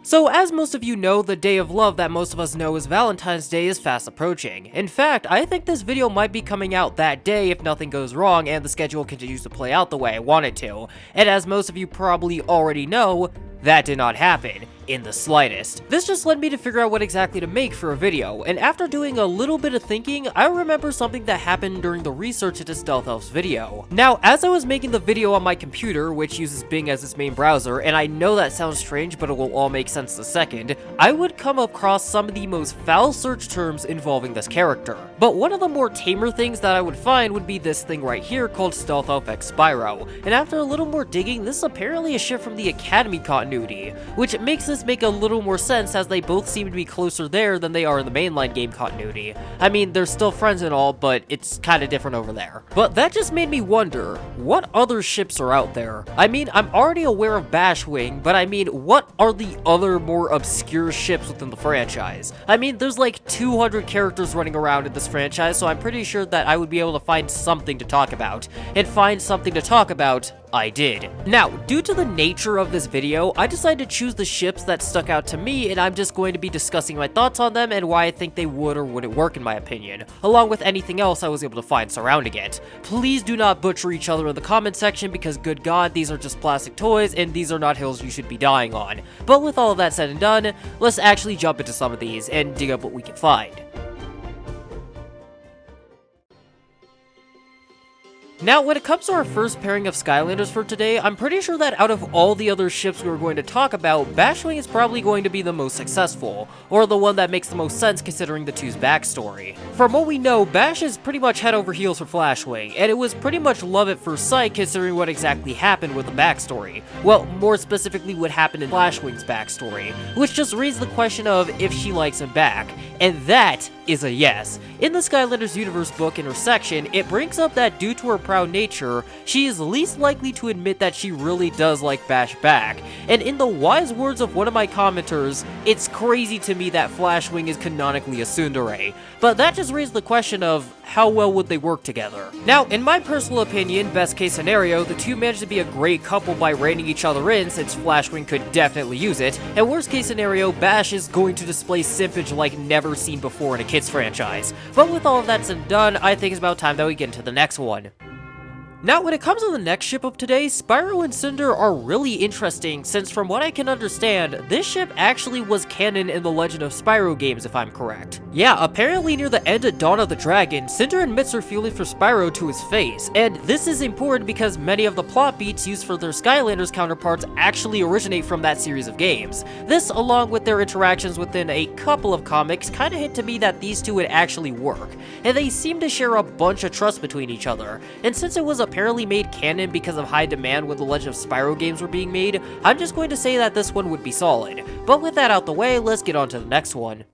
So as most of you know, the day of love that most of us know as Valentine's Day is fast approaching. In fact, I think this video might be coming out that day if nothing goes wrong and the schedule continues to play out the way I want it to. And as most of you probably already know, that did not happen in the slightest. This just led me to figure out what exactly to make for a video, and after doing a little bit of thinking, I remember something that happened during the research into Stealth Elf's video. Now, as I was making the video on my computer, which uses Bing as its main browser, and I know that sounds strange, but it will all make sense in a second, I would come across some of the most foul search terms involving this character. But one of the more tamer things that I would find would be this thing right here called Stealth Elf x Spyro, and after a little more digging, this is apparently a shift from the Academy continuity, which makes this make a little more sense as they both seem to be closer there than they are in the mainline game continuity. I mean, they're still friends and all, but it's kinda different over there. But that just made me wonder, what other ships are out there? I mean, I'm already aware of Flashwing, but I mean, what are the other more obscure ships within the franchise? I mean, there's like 200 characters running around in this franchise, so I'm pretty sure that I would be able to find something to talk about. And find something to talk about, I did. Now, due to the nature of this video, I decided to choose the ships that stuck out to me, and I'm just going to be discussing my thoughts on them and why I think they would or wouldn't work in my opinion, along with anything else I was able to find surrounding it. Please do not butcher each other in the comment section because good god, these are just plastic toys and these are not hills you should be dying on. But with all of that said and done, let's actually jump into some of these and dig up what we can find. Now, when it comes to our first pairing of Skylanders for today, I'm pretty sure that out of all the other ships we were going to talk about, Flashwing is probably going to be the most successful, or the one that makes the most sense considering the two's backstory. From what we know, Bash is pretty much head over heels for Flashwing, and it was pretty much love at first sight considering what exactly happened with the backstory. Well, more specifically what happened in Flashwing's backstory, which just raised the question of if she likes him back, and that is a yes. In the Skylanders universe book in her section, it brings up that due to her proud nature, she is least likely to admit that she really does like Bash back. And in the wise words of one of my commenters, it's crazy to me that Flashwing is canonically a tsundere. But that just raised the question of how well would they work together? Now, in my personal opinion, best case scenario, the two managed to be a great couple by reining each other in since Flashwing could definitely use it, and worst case scenario, Bash is going to display simpage like never seen before in a kids franchise. But with all of that said and done, I think it's about time that we get into the next one. Now, when it comes to the next ship of today, Spyro and Cynder are really interesting since from what I can understand, this ship actually was canon in the Legend of Spyro games if I'm correct. Yeah, apparently near the end of Dawn of the Dragon, Cynder admits her feeling for Spyro to his face, and this is important because many of the plot beats used for their Skylanders counterparts actually originate from that series of games. This, along with their interactions within a couple of comics, kinda hint to me that these two would actually work, and they seem to share a bunch of trust between each other, and since it was apparently made canon because of high demand when the Legend of Spyro games were being made, I'm just going to say that this one would be solid. But with that out the way, let's get on to the next one.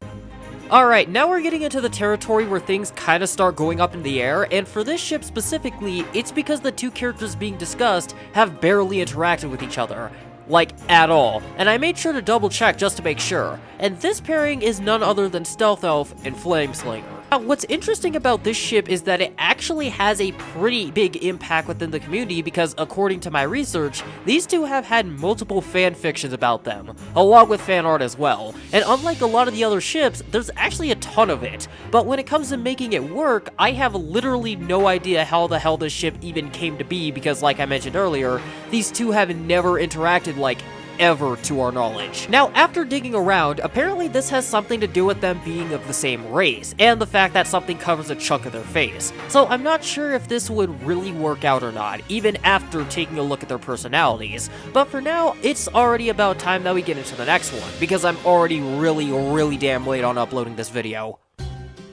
Alright, now we're getting into the territory where things kinda start going up in the air, and for this ship specifically, it's because the two characters being discussed have barely interacted with each other. Like, at all. And I made sure to double check just to make sure. And this pairing is none other than Stealth Elf and Flameslinger. Now, what's interesting about this ship is that it actually has a pretty big impact within the community because, according to my research, these two have had multiple fan fictions about them, along with fan art as well. And unlike a lot of the other ships, there's actually a ton of it. But when it comes to making it work, I have literally no idea how the hell this ship even came to be because, like I mentioned earlier, these two have never interacted like ever to our knowledge. Now, after digging around, apparently this has something to do with them being of the same race, and the fact that something covers a chunk of their face. So I'm not sure if this would really work out or not, even after taking a look at their personalities. But for now, it's already about time that we get into the next one, because I'm already really damn late on uploading this video.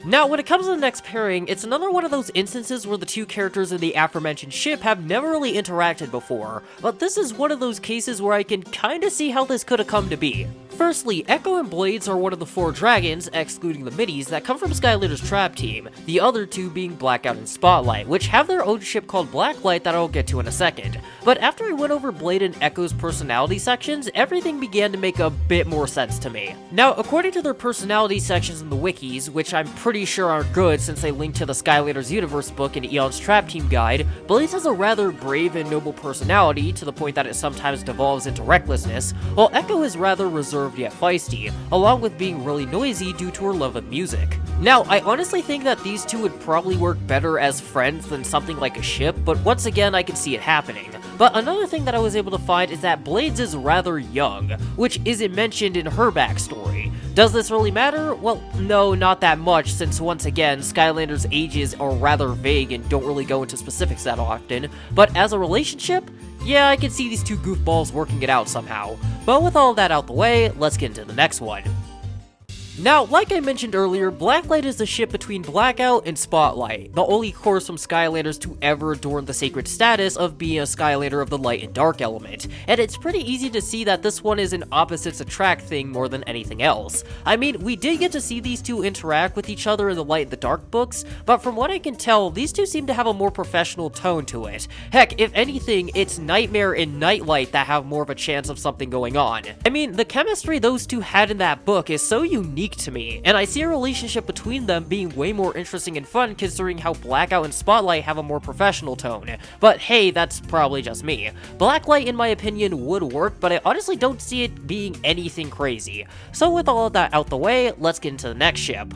Now, when it comes to the next pairing, it's another one of those instances where the two characters in the aforementioned ship have never really interacted before, but this is one of those cases where I can kinda see how this could have come to be. Firstly, Echo and Blades are one of the 4 dragons, excluding the minis, that come from Skylanders' Trap Team, the other 2 being Blackout and Spotlight, which have their own ship called Blacklight that I'll get to in a second. But after I went over Blade and Echo's personality sections, everything began to make a bit more sense to me. Now, according to their personality sections in the wikis, which I'm pretty sure are good since they link to the Skylanders universe book and Eon's Trap Team guide, Blades has a rather brave and noble personality to the point that it sometimes devolves into recklessness, while Echo is rather reserved reserved yet feisty, along with being really noisy due to her love of music. Now, I honestly think that these two would probably work better as friends than something like a ship, but once again, I can see it happening. But another thing that I was able to find is that Blades is rather young, which isn't mentioned in her backstory. Does this really matter? Well, no, not that much, since once again, Skylanders' ages are rather vague and don't really go into specifics that often, but as a relationship, yeah, I can see these two goofballs working it out somehow. But with all of that out the way, let's get into the next one. Now, like I mentioned earlier, Blacklight is the ship between Blackout and Spotlight, the only course from Skylanders to ever adorn the sacred status of being a Skylander of the light and dark element, and it's pretty easy to see that this one is an opposites attract thing more than anything else. I mean, we did get to see these two interact with each other in the light and the dark books, but from what I can tell, these two seem to have a more professional tone to it. Heck, if anything, it's Nightmare and Nightlight that have more of a chance of something going on. I mean, the chemistry those two had in that book is so unique to me, and I see a relationship between them being way more interesting and fun considering how Blackout and Spotlight have a more professional tone. But hey, that's probably just me. Blacklight, in my opinion, would work, but I honestly don't see it being anything crazy. So with all of that out the way, let's get into the next ship.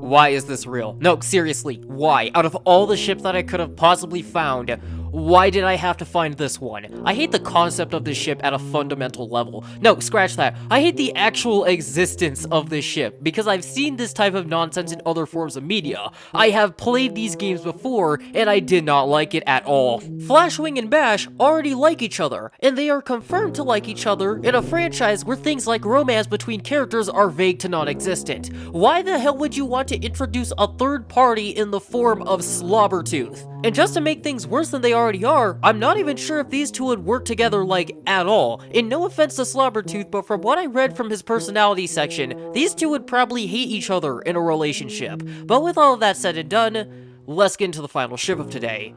Why is this real? No, seriously, why? Out of all the ships that I could have possibly found, why did I have to find this one? I hate the concept of this ship at a fundamental level. No, scratch that. I hate the actual existence of this ship, because I've seen this type of nonsense in other forms of media. I have played these games before, and I did not like it at all. Flashwing and Bash already like each other, and they are confirmed to like each other in a franchise where things like romance between characters are vague to non-existent. Why the hell would you want to introduce a third party in the form of Slobbertooth? And just to make things worse than they already are, I'm not even sure if these two would work together, like, at all. And no offense to Slobbertooth, but from what I read from his personality section, these two would probably hate each other in a relationship. But with all of that said and done, let's get into the final ship of today.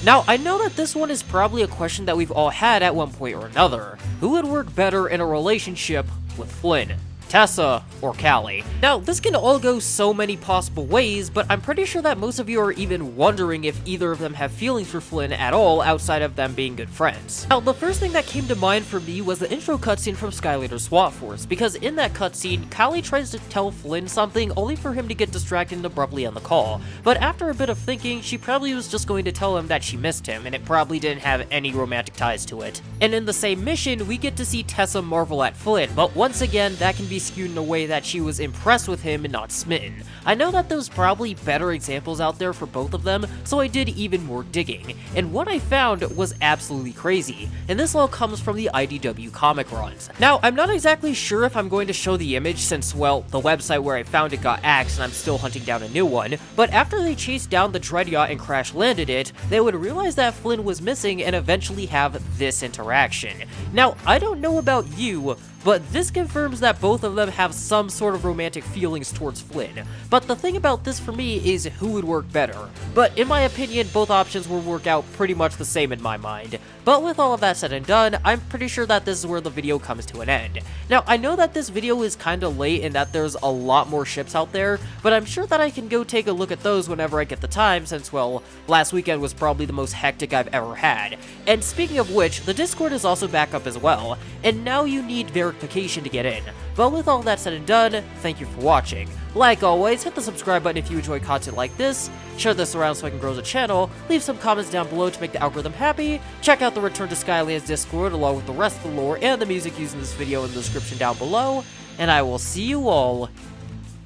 Now, I know that this one is probably a question that we've all had at one point or another. Who would work better in a relationship with Flynn? Tessa, or Callie. Now, this can all go so many possible ways, but I'm pretty sure that most of you are even wondering if either of them have feelings for Flynn at all outside of them being good friends. Now, the first thing that came to mind for me was the intro cutscene from Skylanders SWAT Force, because in that cutscene, Callie tries to tell Flynn something only for him to get distracted and abruptly end the call. But after a bit of thinking, she probably was just going to tell him that she missed him, and it probably didn't have any romantic ties to it. And in the same mission, we get to see Tessa marvel at Flynn, but once again, that can be skewed in a way that she was impressed with him and not smitten. I know that there's probably better examples out there for both of them, so I did even more digging, and what I found was absolutely crazy, and this all comes from the IDW comic runs. Now, I'm not exactly sure if I'm going to show the image since, well, the website where I found it got axed and I'm still hunting down a new one, but after they chased down the Dread Yacht and crash landed it, they would realize that Flynn was missing and eventually have this interaction. Now, I don't know about you, but this confirms that both of them have some sort of romantic feelings towards Flynn. But the thing about this for me is who would work better. But in my opinion, both options will work out pretty much the same in my mind. But with all of that said and done, I'm pretty sure that this is where the video comes to an end. Now, I know that this video is kinda late and that there's a lot more ships out there, but I'm sure that I can go take a look at those whenever I get the time since, well, last weekend was probably the most hectic I've ever had. And speaking of which, the Discord is also back up as well, and now you need verification to get in. But with all that said and done, thank you for watching. Like always, hit the subscribe button if you enjoy content like this, share this around so I can grow the channel, leave some comments down below to make the algorithm happy, check out the Return to Skylands Discord along with the rest of the lore and the music used in this video in the description down below, and I will see you all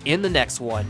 in the next one.